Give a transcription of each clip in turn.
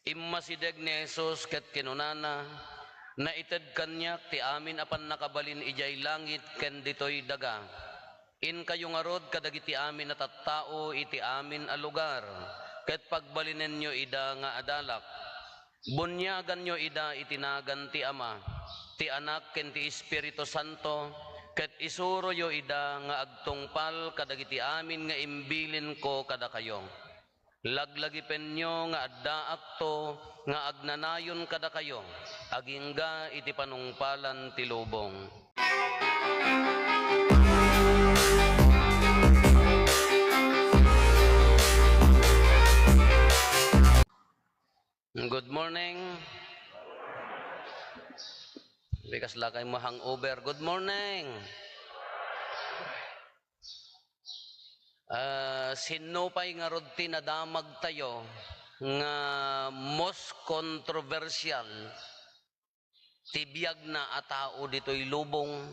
Immasideg ni Jesus ket kinunana, na ited kanyak ti amin apan nakabalin ijay langit ken ditoy daga. In kayo nga rod kadagiti amin at tattao iti amin a lugar, ket pagbalinen nyo ida nga adalak. Bunyagan nyo ida itinagan ti Ama, ti Anak ken ti Espiritu Santo, ket isuro yo ida nga agtungpal kadagiti amin nga imbilin ko kada kayo. Laglagi penyo nga adda akto nga agnanayon kada kayo, agingga iti panungpalan ti lubong. Good morning. Bikas lakay mo hangover. Good morning. Sinupay nga rod tinadamag tayo nga most controversial tibiyag na atao dito'y lubong.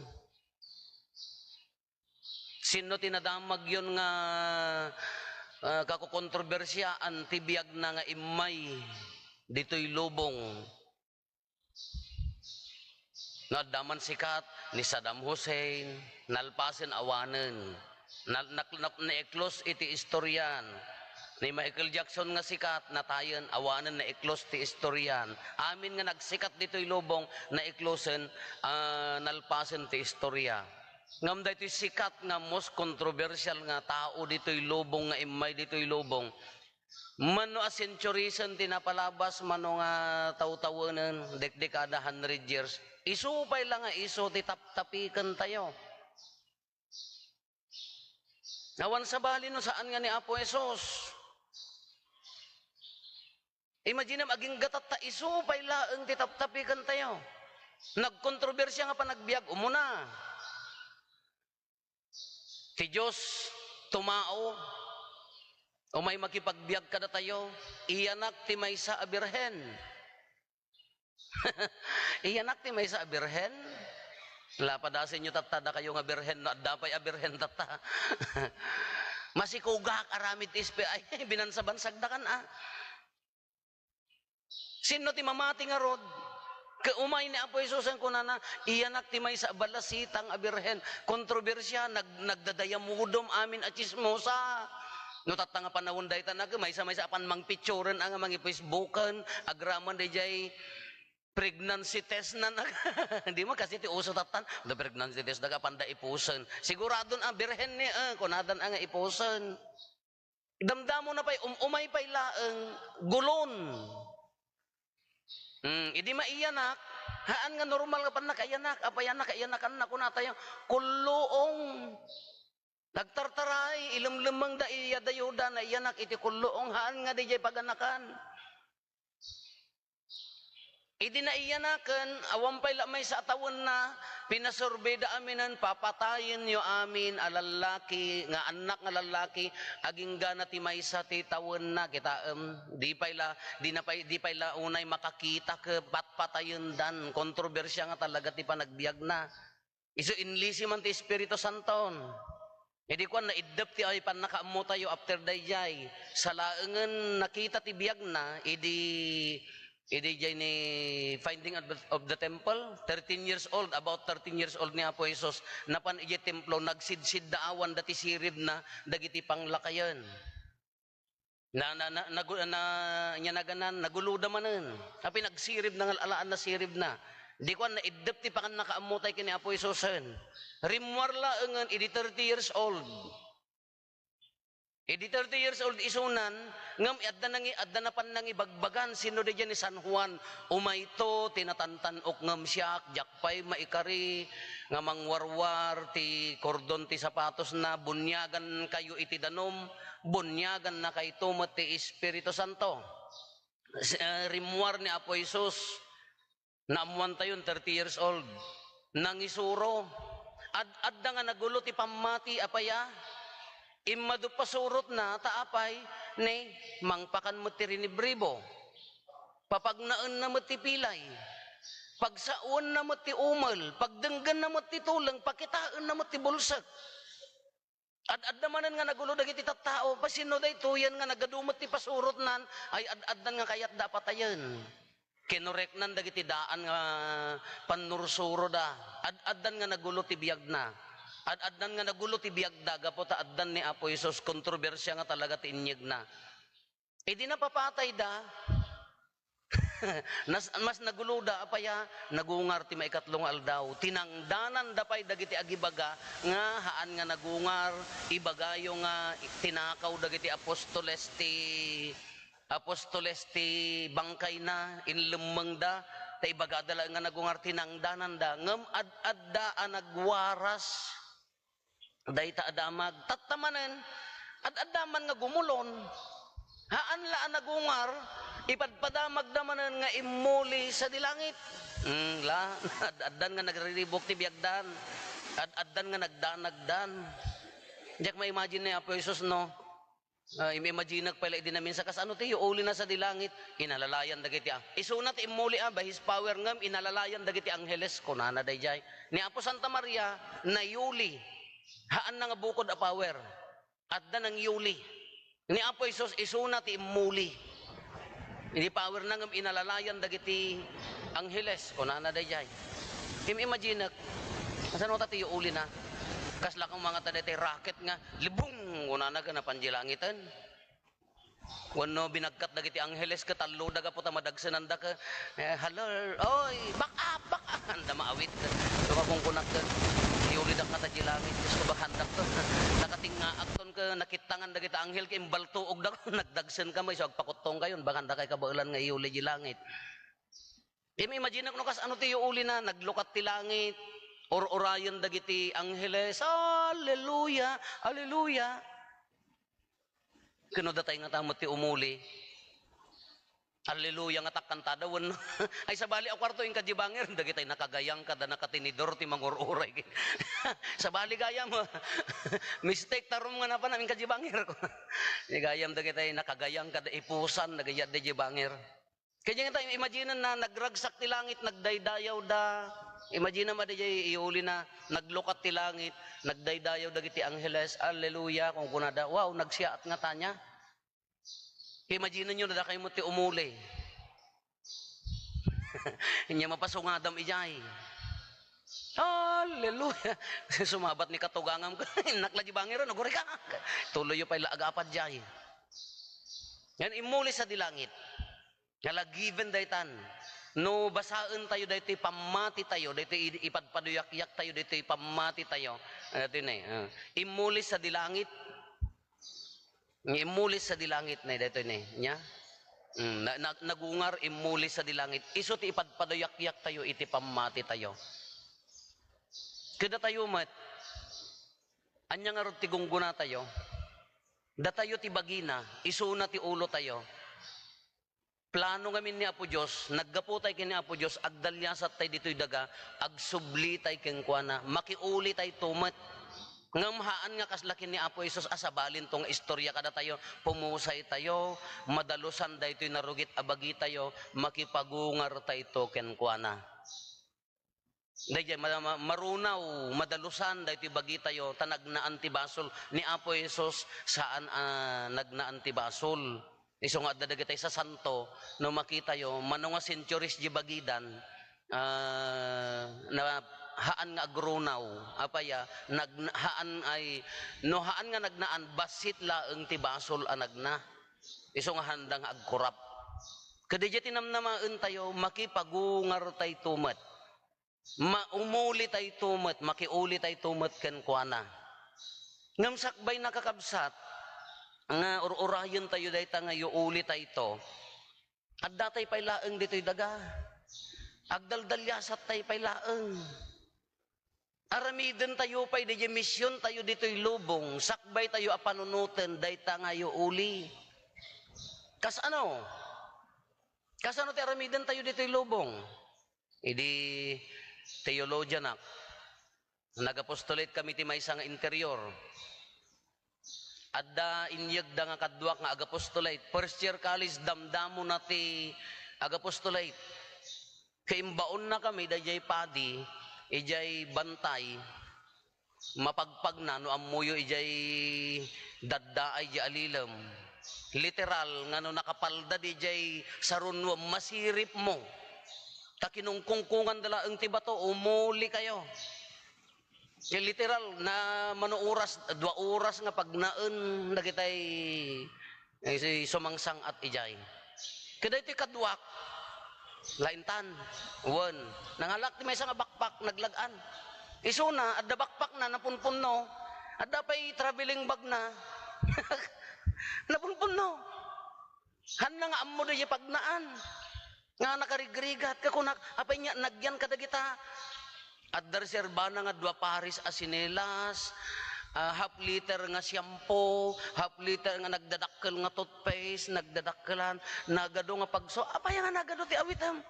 Sino tinadamag yun nga kakukontrobersyaan tibiyag na nga imay dito'y lubong? Nadaman sikat ni Saddam Hussein, nalpasin awanen, na-eklos iti istoryan. Ni Michael Jackson nga sikat, natayan, awanen na eklos ti istoryan. Amin nga nagsikat dito'y lubong, na eklosen, nalpasin ti istorya. Ngam dito'y sikat nga most controversial nga tao dito'y lubong, nga imay dito'y lubong. Mano a centuriesen tinapalabas, mano nga taw-tawanan, dekada 100 years. Isupay lang nga iso, titap-tapikan tayo. Nawan sa bali no saan nga ni Apo Esos. Imagine maging gatat ta isupay laeng titap-tapikan tayo. Nagkontrobersya nga pa nagbiag, umuna. Ti Diyos tumao, o may makipagbiag kada tayo, iyanak ti maysa a birhen. Iyanak ti maysa a birhen. Lapadasin nyo tatada kayo nga birhen, no, dapay a birhen tata. Masikugak aramid ti ispe, ay binansabansag da kan Sino ti mamati nga rod? Kaumay ni Apo Isus ang kunana, iyanak ti maysa a balasitang a birhen. Kontrobersya, nagdadayamudom amin a chismosa. No tatanga panahon dahi tanag, maysa-maysa apan mang picturen ang mga Facebookan, agraman dayjay pregnancy test na hindi mo kasi ti uso tatan, the pregnancy test daga panda ipusen. Siguradon ang birhen ni kunadan ang ipusen. Damdamo na pay umay pay laeng gulon. Idi maiyanak, haan nga normal nga pan nakayanak, apayanak kayanakan na kuna tayo kulluong. Nagtartaray, ilimlimang da iyadayuda na iyanak iti kulluong haan nga dijay paganakan. Idi na iyanakan, awampay lamay sa atawon na, pinasurvey da aminan, papatayin nyo amin alalaki, nga anak nga lalaki, aging gana ti maysa ti tawon na, kita, di payla unay makakita ke patpatayin dan, kontrobersya nga talaga ti panagbiag na. Iso inlisi man ti Espiritu Santo. Hindi ko na idap ti ay pan nakaamu tayo after dayjay. Sa laengen nakita ti biag na, idi jay ni Finding of the Temple, 13 years old, about 13 years old ni Apo Jesus, napan iji templo, nagsidsid daawan dati sirib na, dagiti panglakayan. Nyanaganan, naguluda manen. Tapi nagsirib na alaan na sirib na. Di ko na idap ti pakan nakaamutay kini Apo Isusen. Rimwarla engen idi 30 years old. Idi 30 years old isunan, ngam adda na pan nang ibagbagan sino de ni San Juan, umayto tinatantanok ngam siyak, jakpay maikari, nga mangwarwar ti kordon ti sapatos na bunyagan kayo iti danom, bunyagan na kay tumat ti Espiritu Santo. Rimwar ni Apo Isus, naamuan tayo 30 years old, nangisuro, adda nga nagulo ti pamati apaya, imado pasurot na taapay ni mangpakan mo ti rinibribo, papagnaan na mo ti pilay, pagsaon na mo ti umal, pagdenggan na mo ti tulang, pakitaan na mo ti bulsak. Ad-ad namanan nga nagulo dagiti tattao, pasino day tuyan nga nagadumot ti pasurot nan, ay ad-addan nga kayat dapat ayan. Kinorek nan dagiti daan nga panursuro da. Ad-addan nga nagulo ti biyag na. Ad-addan nga nagulo ti biyag da, gapo ta addan ni Apo Isos, kontrobersya nga talaga ti inyeg na. E di napapatay da, mas naguluda apaya nagungar ti maikatlong aldaw tinangdanan dapay dagiti agibaga nga haan nga nagungar ibagayo nga tinakaw dagiti apostoles ti bangkay na inlemmeng da ta ibagadala nga nagungar tinangdanan da ngem ad-adda nagwaras dayta adamag tattamanen ad-addaman nga gumulon haan la nagungar ipadpadamag namanan nga imuli sa dilangit. Ad-addan nga nagriribok ti biyagdan. Ad-addan nga nagdanagdan. Diyak ma-imagine na Apo Jesus, no? Imagine pala idinamin sa kasano ti uli na sa dilangit, inalalayan dagiti isunat imuli by his power ngam inalalayan dagiti angheles kunana dayjay. Ni Apo Santa Maria na yuli. Haan na nga bukod a power. Addan ang yuli. Ni Apo Jesus isunat imuli. Hindi power na ngam inalalayan dagiti angheles o nana dayjay. Imagine asan mo tati uli na. Kasla kang mga tadete rocket nga libong unana ka na panjilangitan. Wano binagkat dagiti angheles ka talo daga po ta madagsanan da ka. Hello, oy, back up. Anda maawit ka. So kung kunak ka iuli da ka ta jilangit just ko bahandak to. Nakatingaak ton ka nakitangan dagiti anghel kay imbaltuog da nagdagsen ka may so agpakutong kayon bakanda kay kabaulan nga iuli di langit. Imagine ko kas ano ti uli na naglukat ti langit or orayon dagiti angheles. Hallelujah, hallelujah. Kuno datay nga tamot ti umuli. Hallelujah nga takkantada wen. Ay sabali a kwarto ing kadibangir dagitay nakagayang kada nakatinidor ti mangururay. Sabali gayam. Mistake tarum nga napa namin kadibangir ko. Ni gayam dagitay nakagayang kada ipusan nagayad di bangir. Kanya nga tayo imagine na nagragsak ti langit nagdaydayaw da. Imagine mo dayjay iuli na naglukat ti langit nagdaydayaw dagiti angheles. Hallelujah kung kunada. Wow, nagsiyaat nga tanya. Imagine nyo na kayo mo ti umuli. Inya mapasungadam ijay. Hallelujah. Sumabat ni katugangam ko. Nakla di bangero, naguri ka. Tuloy yung pala agapad jay. Yan, imuli sa dilangit. Kala given daytan. No, basaan tayo dito pamati tayo. Dito ipadpaduyak-yak tayo. Dito pamati tayo. Ito na imuli sa dilangit. Imulis sa dilangit na dito ni nya nagungar imulis sa dilangit iso ti ipadpadayak-yak tayo iti pamati tayo kada tayo met anya nga rod ti gungguna tayo da tayo ti bagina isuna ti ulo tayo plano ngamin ni Apo Dios naggapu tay ken ni Apo Dios agdalyasat tay ditoy daga agsubli tay ken kuana makiuli tay tumet ngamhaan nga kaslakin ni Apo Isos asabalin tong istorya kada tayo pumusay tayo madalusan daytoy narugit abagi tayo makipagungar tayto ken kuana dayjay marunaw madalusan daytoy bagi tayo tanagnaan ti basol ni Apo Isos saan nagnaan ti basol iso nga dadagitay sa santo no makita yo manunga centuries di bagidan na haan nga agrunaw apaya haan ay no haan nga nagnaan basit laeng ti basol anagna iso nga handang agkurap kadija tinamnamaan tayo makipagungar tay tumet maumuli tay tumet makiuli tay tumet ken kuana ngem sakbay nakakabsat nga urayon tayo dayta nga yuuli tayto adda tay pay laeng ditoy daga agdaldalyasat tay pay laeng aramiden tayo pay di misyon tayo dito'y lubong, sakbay tayo apanunutin, dayta nga uli. Kas ano ti aramiden tayo dito'y lubong? Idi theologian ak. Nag-apostolate kami ti maysa nga interior. Adda inyeg da nga kadwa nga agapostolate. First year college damdamo na ti agapostolate. Kaimbaon na kami dayjay padi ijay bantay mapagpag na no amuyo ijay daddaay di alilam. Literal nga no nakapalda di jay sarunwa masirip mo. Takinungkungkungan dala ang tibato umuli kayo. Literal na manuoras 2 oras nga pagnaan dagitay sumangsang at ijay. Kada iti kadwak laintan wen nangalak ti maysa nga bakpak naglagan. Isuna adda bakpak na napunpunno. Adda pay traveling bag na. Napunpunno. Hanna nga ammo di pagnaan. Nga nakarigrigat ka kunak apay nya nagyan kadagita. Adda reserbana nga 2 paris asinelas. Half liter nga shampoo, half liter nga nagdadakkel nga toothpaste, nagdadakkelan, nagado nga pagso. Apay nga nagado ti awitam.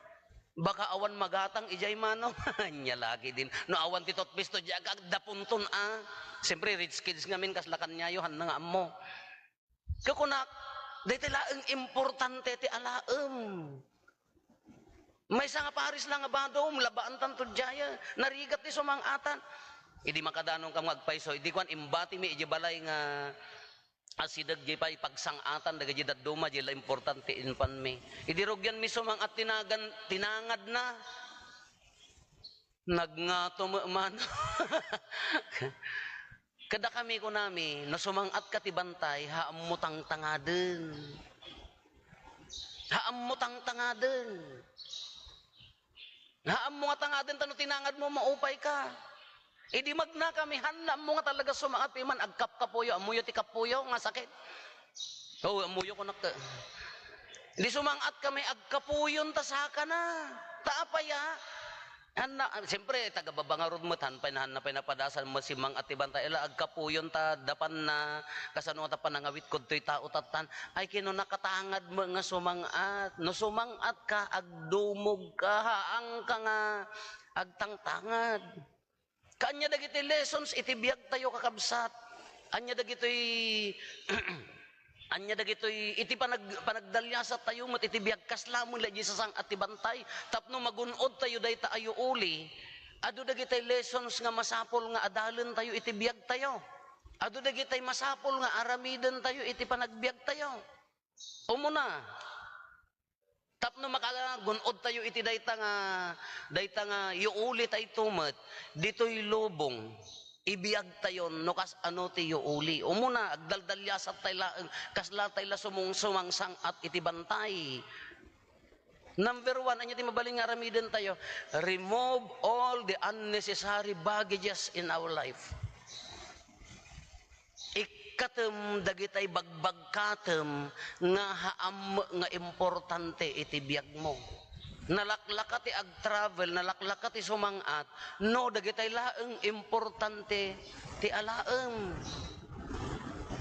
Baka awan magatang ijay mano. Nya lagi din. No awan ti toothpaste to jaga dapunton Siyempre rich kids ngamin kaslakan niya yohan na nga ammo. Kakunak, dahil laeng importante ti alaem. May nga paris lang nga badom, labaan tanto jaya, narigat ti sumangatan. Idi makadanong kang magpaiso, idi kwan imbati mi iji balay nga asidag di pa ipagsangatan daga di daduma di la importante inpan mi. Idi rogyan mi sumang at tinangad na. Nagngato man. Kada kami ko nami, no sumangat katibantay, haam mo tangtangaden. Haam mo tangtangaden. Haam mo nga tangaden, tano tinangad mo, maupay ka. Di magna kami, hanam mo nga talaga sumangat, piman, agkap kapuyo, amuyo ti kapuyo, nga sakit. Amuyo ko nak. Di sumangat kami, agkapuyon, tasaka na. Taapaya. Siyempre, taga-babangarod mo, tanpay na padasan mo si Mang Atibantay, ila agkapuyon ta, dapan na, kasano ta panangawit ko to'y tao tatan, ay kino nakatangad mo nga sumangat, no sumangat ka, agdumog ka, haang ka nga, agtangtangad. Kanya dagiti lessons, itibiyag tayo kakabsat, anya dagito'y, anya dagitoy iti panagdalyasat tayo met iti biag kaslamon la sa sang atibantay tapno magunod tayo dayta ayo uli adu dagitay lessons nga masapol nga adalan tayo iti biag tayo adu dagitay masapol nga aramiden tayo iti panagbiag tayo umuna tapno makagunod tayo iti dayta nga iuli tayo tumet ditoy lubong ibiyag tayo no kas ano tiyo uli. Umuna, agdaldalyasat tayo kasla tayo sumangsang at itibantay. Number 1, anya ti mabaling nga ramiden tayo, remove all the unnecessary baggages in our life. Ikatem dagitay bagbagkatem nga haam nga importante itibiyag mo. Nalaklakati ag-travel, nalaklakati sumangat, no, dagitay laeng importante ti alaem.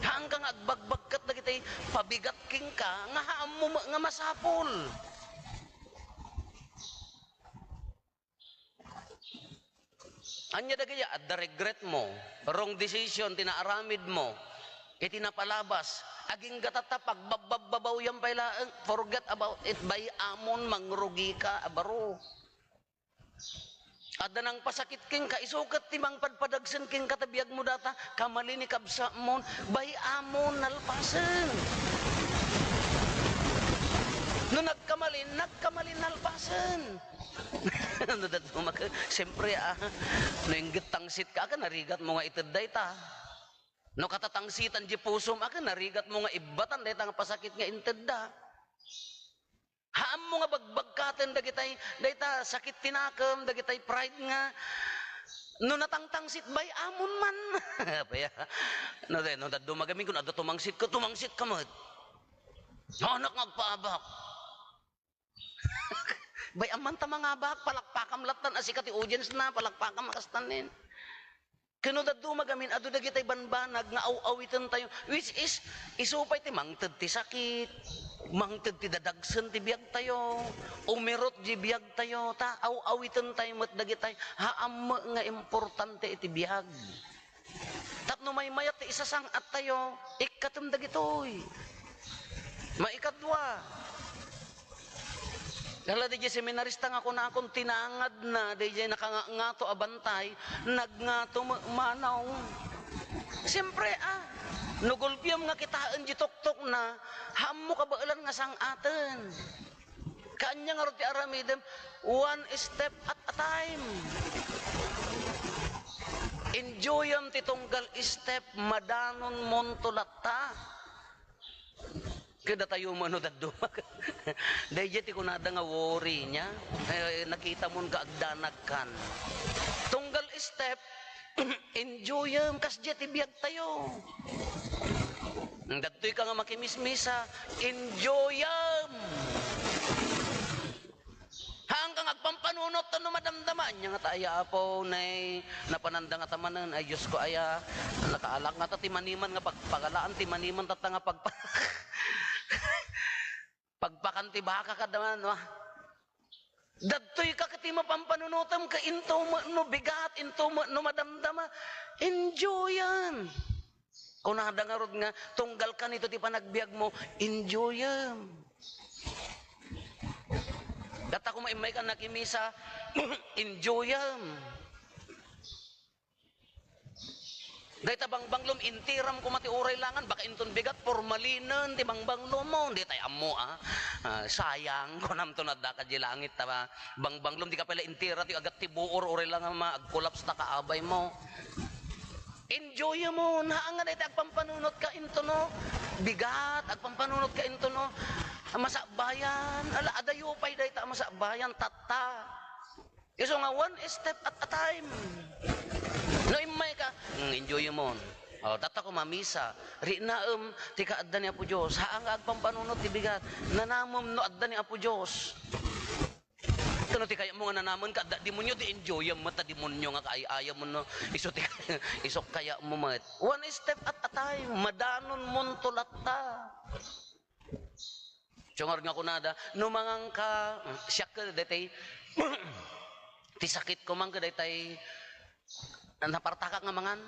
Hanggang agbagbagkat dagitay pabigat king ka, nga haam mo nga masapol. Anya dagaya, at the regret mo, wrong decision, tinaaramid mo, itinapalabas, aging gatatapag, bababaw yan pala, forget about it, by amon, mangrugi ka, abaro. Ada nang pasakit king ka, isukat timang padpadagsan king katabiyag mo data, kamali ni kabsa mon, by amon, nalpasan. No nagkamali, nalpasan. Siyempre, no yung gitangsit ka, narigat mo nga itaday ta. No katatangsitan di pusom akan narigat mo nga ibatan dayta nga pasakit nga intedda. Haam mo nga bagbagkaten dagitay dayta sakit tinakam dagitay pride nga no natangtangsit bay amon man. Paya no daddo magamin kun adto tumangsit ka mod. Anak ngagpaabak. Bay aman ta mga abak palakpakam latan asikati audience na palakpakam makastanin. Kano dadto magamin adu dagitay banbanag nga aw-awitan tayo which is isupay ti mangted ti sakit mangted ti dadagsen ti biag tayo umirot di biag tayo ta aw-awitan tayo met dagitay haam nga importante iti biag tapno may mayat ti isasang at tayo ikatem dagitoy maikadwa Kala DJ seminarista nga ako na akong tinangad na, DJ nakangato abantay, nagngato manaw. Siyempre nugulpiyam nga kitaan di tuktok na, hamo kabailan nga sang aten. Kanya nga roti aramidem, one step at a time. Enjoyam titunggal step, madanon montolata. Kada tayo manudadumag. Dahil jeti ko nada nga worry niya. Nakita mo nga agdanagkan. Tunggal step, enjoyam, kas jeti biyag tayo. Datoy ka nga makimismisa, enjoyam. Hanggang agpampanunot to no madamdaman niya nga tayo po na napananda nga tamanan. Ay Diyos ko aya, nakaalak nga ta timaniman nga pagpagalaan, timaniman tata nga pagpakanti baka ka naman, Datoy ka kati mapampanunutam ka into no bigat, into no madamdama. Enjoyan. Kung nakadangarod nga, tunggal ka nito ti panagbiag mo, enjoyan. Data ko maimay ka nakimisa, enjoyan. Dahil tabangbanglom, intiram ko mati uray langan, baka inton bigat, formalinan, di bangbanglom mo, di tayo amo sayang, kunam to nadaka di langit, bangbanglom, di ka pala intira, di agat ti buor, uray langan, agkulaps na kaabay mo. Enjoy mo, naanga dahil agpampanunot ka into no, bigat, agpampanunot ka into no, masakbayan, adayo pa'y dahil masakbayan, tata. So nga, one step at a time. No imay ka, enjoy mo. Tata ko mamisa, rinaam, tika adda ni Apo Diyos, haang agpampanunot tibigat, nanamom no adda ni Apo Diyos. Ito no, tika mo nga nanamon ka, demonyo di enjoy mo, ta demonyo nga kaaya mo no, isok kaya mo mat. One step at a time, madanon mon tulata. Tiyongar nga kunada, numangang ka, siyak ka datay, ti sakit ko man ka datay, napartaka nga mangan.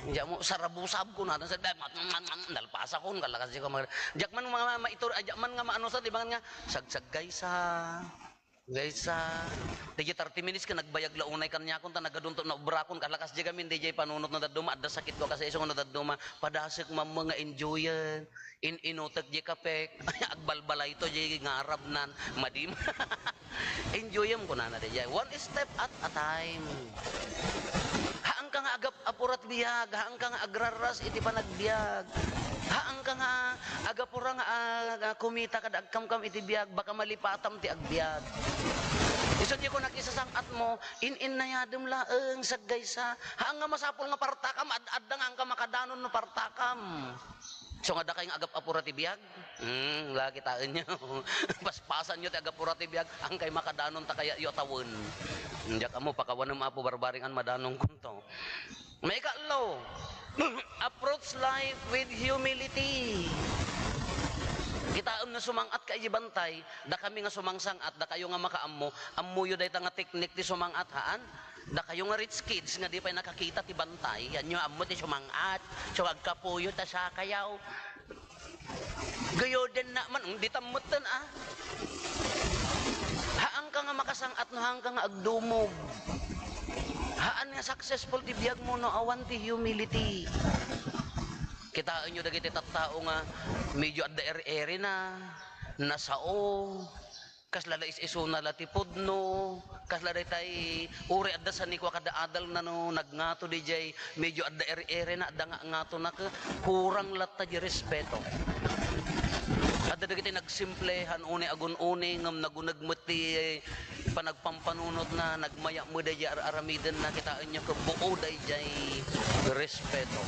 Diyak mo sarabusab ko na sa dalpasa ko kalakas ko mag. Diyak man mga maitur, diyak man nga maano sa dibangan nga sagsag gaysa. DJ 30 minutes ka nagbayag launay kanya kun ta nagadunto na obrakon kalakas di kami DJ panunot na daduma adda sakit ko kasi isong na daduma padasik mga enjoyan inutek di kapek agbalbalay to di ngarab nan madim. Enjoyam ko na DJ one step at a time. Haang ka nga agap apurat biyag, haang ka nga agraras iti panagbiag. Haang ka nga agapura nga kumita kada agkam-kam iti biyag baka malipatam ti agbiag. Iso di ko nakisasangat mo, in na yadum laeng saggaysa. Haang nga masapol nga partakam, ad-adda nga ang ka makadanon no partakam. So nga da kayong agap apura ti biyag? Lagi taan nyo. Paspasan nyo ti agap apura ti biyag, ang kay makadanon ta kaya yu tawon. Diyak mo, pakawan ng apo barbaringan madanong kunto. May kaalaw, approach life with humility. Kita na sumangat ka ibantay, da kami nga sumangsangat, da kayo nga makaammo, ammuyo day nga teknik ti sumangat haan, da kayo nga rich kids nga di pa nakakita ti bantay, yan nyo ammo ti sumangat, so agkapuyo ta sa kayaw. Gayo din na man, di tamutan Haang ka nga makasangat no haang ka nga agdumog. Haan nga successful ti biyag mo no awan ti humility. Kitaan nyo dagiti tattao nga medyo adda eri na nasao kasla iso na latipod no kasla tay uri adda sa nikwa kada adal na no nagngato di jay medyo adda eri na adda nga ngato na kurang latta di respeto. Adda dagiti nagsimplehan uni agun-uni ngam nagunagmeti panagpampanunot na nagmaya mo di jay aramiden na kitaan nyo ka buo di jay respeto.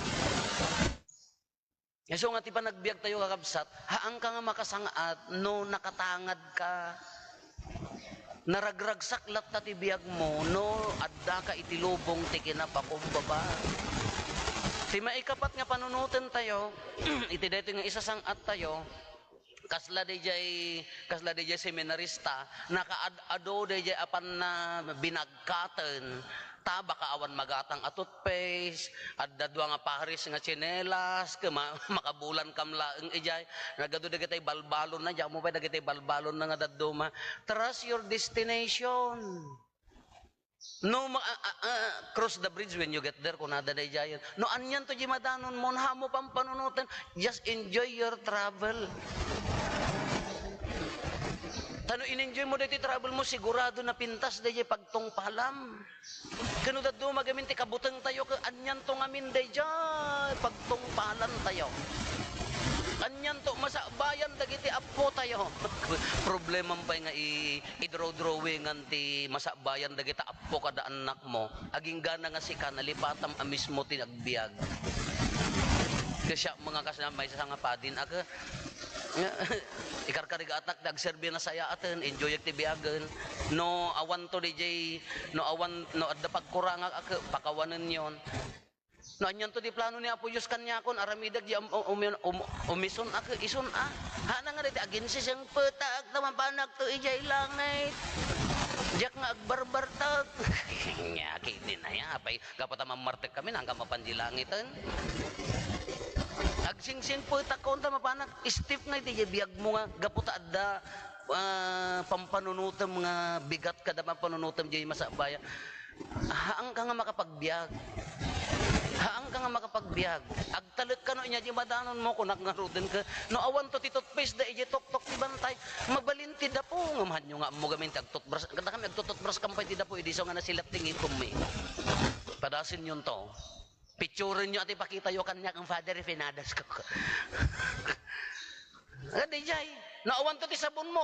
So nga ti pa nagbiag tayo kakabsat, haang ka nga makasangaat, no nakatangad ka, naragragsak latta ti biag mo, no adda ka itilubong ti kinapakumbaba. Ti maikapat nga panunutan tayo, iti dito nga isasangat tayo, kasla di jay seminarista, nakaad-ado di jay apan na binagkatan, baka awan magatang a toothpaste, adda dua nga paharis nga tsinelas, makabulan kam laeng ijay, nagado dagitay balbalon na, diyan mo pa dagitay balbalon na nga daduma. Trust your destination. No, cross the bridge when you get there, kung nada day jayan. No, anyan to jimadanon mo, hamo pang panunutan, just enjoy your travel. Tano in-enjoy mo dito travel mo, sigurado na pintas dahi pagtong palam. Kano dadto magamin ti kabuteng tayo, anyan to ngamin dahi pagtong palam tayo. Anyan to masabayan dagiti apo tayo. Problema pa nga i-draw-drawingan ti masabayan dagiti apo kada anak mo. Aging gana nga si ka nalipatam amis mo tinagbiag. Kasi mga kasamay sa nga padin aga ikarkariga atak nagserbi na saya aten enjoy ti biagen no awan to DJ no awan no adda pagkurang pakawanen yon no anyan to di plano ni Apo Diyos kanya kon aramidag di umison ison hana nga diti agency siyang petag tamapanag to ijay langit jak nga agbarbar tag nya kini na ya apay kapata mamartek kami nangka mapandilangitan agsing-sing po takon ta mapanak step nga iti biag mo nga gaputa adda pampanunutam nga bigat kada pampanunutam di masabaya haang ka nga makapagbiag agtalit ka no inya di madanon mo kung nakngaruden ka no awan to ti toothpaste da iji tok-tok ti bantay mabalinti da po nga mahanyo nga mo gamin ti agtutbrush kada kami agtutbrush kampay ti da po idiso nga nasilat tingitom mi padasin yun to picturein nyo at ipakita nyo kanya kang Father Finadas ko. Dijay, naawan to ti sabon mo.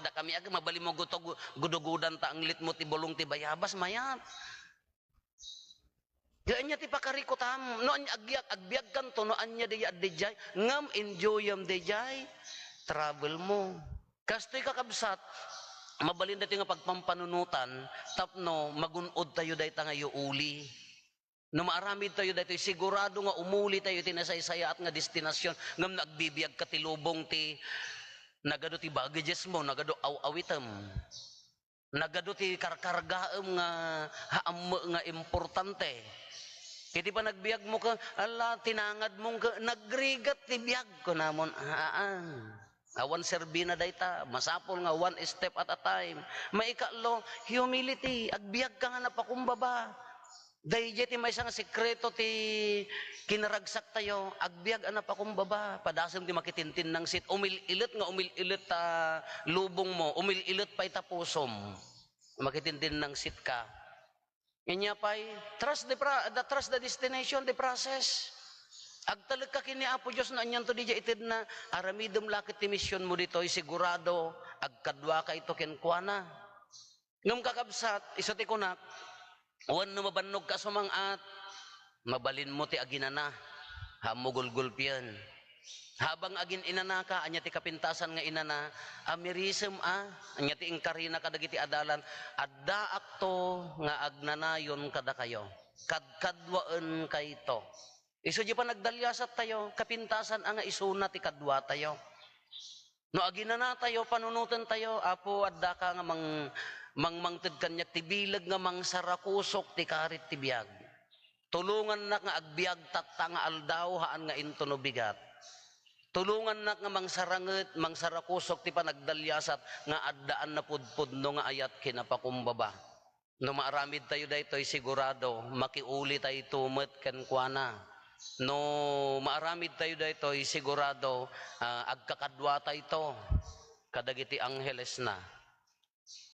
Da kami aga mabali mo gudugudan ta ang lit mo ti bulong ti bayabas mayat. Diyan niya ti pakarikutam. No agbiag kan to no anya dijay. Ngam enjoyam dijay. Travel mo. Kastoy kakabsat. Mabalin dati nga pagpampanunutan. Tapno magunod tayo dahi tangayo uli. No maaramid tayo dito, sigurado nga umuli tayo tinasaysaya at nga destinasyon ngam nagbibiyag ka ti lubong ti nagado ti baggages mo, nagado awitam. Nagado ti karkargaem nga haam nga importante. Kiti pa nagbiyag mo ka, ala tinangad mong ka, nagrigat ti biyag ko namon. Awan serbina dayta, masapol nga one step at a time. Maikalo, humility, agbiag ka nga napakumbaba. Dahil ti may isang sekreto ti kinaragsak tayo, agbiag anap akong baba, padasam ti makitintin ng sit, umililit lubong mo, umililit pa itapusom, makitintin ng sit ka. Inya pa'y, trust the destination, the process. Agtalag ka kini Apo Diyos na anyan to di itid na aramidom lakit ti mission mo dito, sigurado, agkadwa ka ito kenkwana. Ngam kakabsat, iso ti kunak, wan na mabanog ka sumangat, mabalin mo ti aginana, hamugulgulpian. Habang agin inana ka, anya ti kapintasan nga inana, amirisem anya ti ingkarina kadagiti adalan, adda akto nga agnanayon kada kayo. Kadkadwaan kayto. Iso di pa nagdalyasat tayo, kapintasan nga isuna ti kadwa tayo. No aginana tayo, panunutan tayo, Apo adda ka nga mangted kanyak ti bilag nga mangsarakusok ti karit ti biag. Tulungan na nga agbiag tatta nga aldaw haan nga into no bigat. Tulungan na nga mangsaranget, mangsarakusok ti panagdalyasat nga addaan na pudpud no nga ayat kinapakumbaba. No maaramid tayo daytoy sigurado, makiuli tayo tumet kenkwana. No maaramid tayo daytoy sigurado, agkakadwa tayo to, kadagiti angheles na.